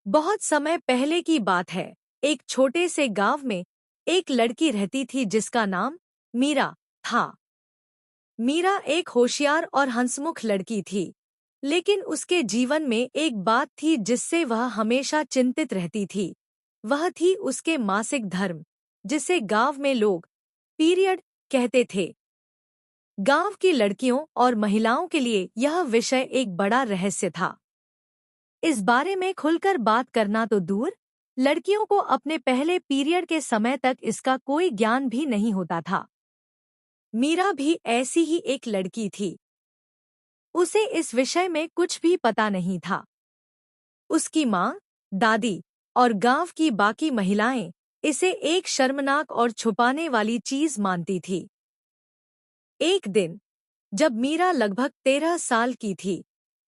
बहुत समय पहले की बात है। एक छोटे से गांव में एक लड़की रहती थी जिसका नाम मीरा था। मीरा एक होशियार और हंसमुख लड़की थी, लेकिन उसके जीवन में एक बात थी जिससे वह हमेशा चिंतित रहती थी। वह थी उसके मासिक धर्म, जिसे गांव में लोग पीरियड कहते थे। गांव की लड़कियों और महिलाओं के लिए यह विषय एक बड़ा रहस्य था। इस बारे में खुलकर बात करना तो दूर, लड़कियों को अपने पहले पीरियड के समय तक इसका कोई ज्ञान भी नहीं होता था। मीरा भी ऐसी ही एक लड़की थी। उसे इस विषय में कुछ भी पता नहीं था। उसकी माँ, दादी और गांव की बाकी महिलाएं इसे एक शर्मनाक और छुपाने वाली चीज मानती थी। एक दिन, जब मीरा लगभग 13 साल की थी,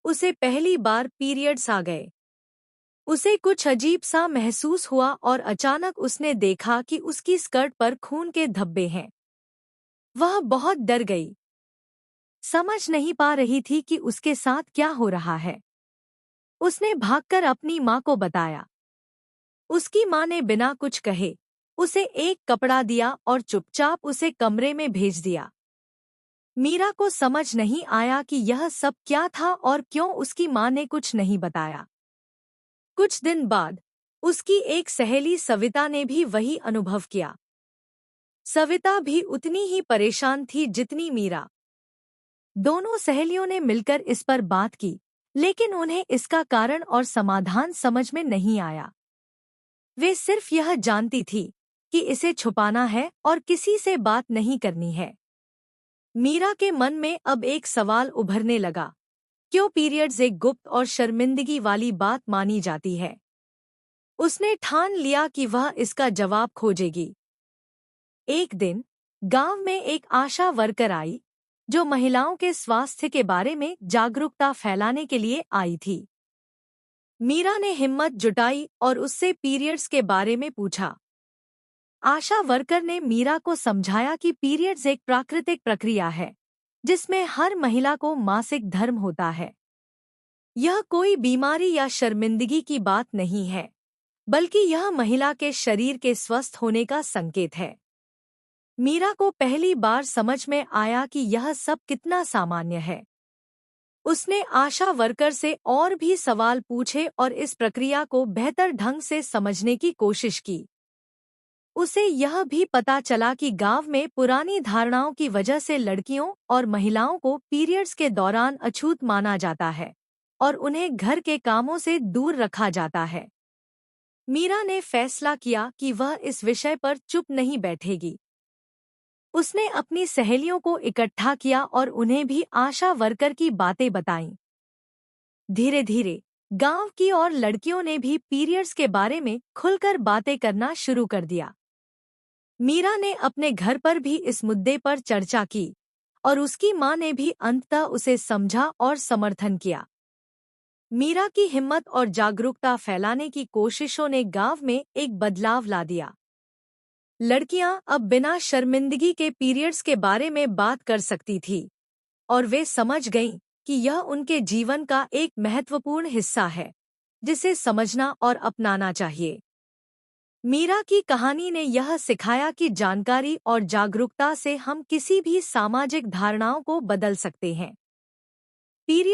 उसे पहली बार पीरियड्स आ गए। उसे कुछ अजीब सा महसूस हुआ और अचानक उसने देखा कि उसकी स्कर्ट पर खून के धब्बे हैं। वह बहुत डर गई। समझ नहीं पा रही थी कि उसके साथ क्या हो रहा है। उसने भागकर अपनी माँ को बताया। उसकी माँ ने बिना कुछ कहे उसे एक कपड़ा दिया और चुपचाप उसे कमरे में भेज दिया। मीरा को समझ नहीं आया कि यह सब क्या था और क्यों उसकी माँ ने कुछ नहीं बताया। कुछ दिन बाद उसकी एक सहेली सविता ने भी वही अनुभव किया। सविता भी उतनी ही परेशान थी जितनी मीरा। दोनों सहेलियों ने मिलकर इस पर बात की, लेकिन उन्हें इसका कारण और समाधान समझ में नहीं आया। वे सिर्फ यह जानती थी कि इसे छुपाना है और किसी से बात नहीं करनी है। मीरा के मन में अब एक सवाल उभरने लगा, क्यों पीरियड्स एक गुप्त और शर्मिंदगी वाली बात मानी जाती है? उसने ठान लिया कि वह इसका जवाब खोजेगी। एक दिन गांव में एक आशा वर्कर आई, जो महिलाओं के स्वास्थ्य के बारे में जागरूकता फैलाने के लिए आई थी। मीरा ने हिम्मत जुटाई और उससे पीरियड्स के बारे में पूछा। आशा वर्कर ने मीरा को समझाया कि पीरियड्स एक प्राकृतिक प्रक्रिया है, जिसमें हर महिला को मासिक धर्म होता है। यह कोई बीमारी या शर्मिंदगी की बात नहीं है, बल्कि यह महिला के शरीर के स्वस्थ होने का संकेत है। मीरा को पहली बार समझ में आया कि यह सब कितना सामान्य है। उसने आशा वर्कर से और भी सवाल पूछे और इस प्रक्रिया को बेहतर ढंग से समझने की कोशिश की। उसे यह भी पता चला कि गांव में पुरानी धारणाओं की वजह से लड़कियों और महिलाओं को पीरियड्स के दौरान अछूत माना जाता है और उन्हें घर के कामों से दूर रखा जाता है। मीरा ने फैसला किया कि वह इस विषय पर चुप नहीं बैठेगी। उसने अपनी सहेलियों को इकट्ठा किया और उन्हें भी आशा वर्कर की बातें बताईं। धीरे धीरे गांव की और लड़कियों ने भी पीरियड्स के बारे में खुलकर बातें करना शुरू कर दिया। मीरा ने अपने घर पर भी इस मुद्दे पर चर्चा की और उसकी माँ ने भी अंततः उसे समझा और समर्थन किया। मीरा की हिम्मत और जागरूकता फैलाने की कोशिशों ने गांव में एक बदलाव ला दिया। लड़कियां अब बिना शर्मिंदगी के पीरियड्स के बारे में बात कर सकती थी और वे समझ गईं कि यह उनके जीवन का एक महत्वपूर्ण हिस्सा है, जिसे समझना और अपनाना चाहिए। मीरा की कहानी ने यह सिखाया कि जानकारी और जागरूकता से हम किसी भी सामाजिक धारणाओं को बदल सकते हैं। पीरियड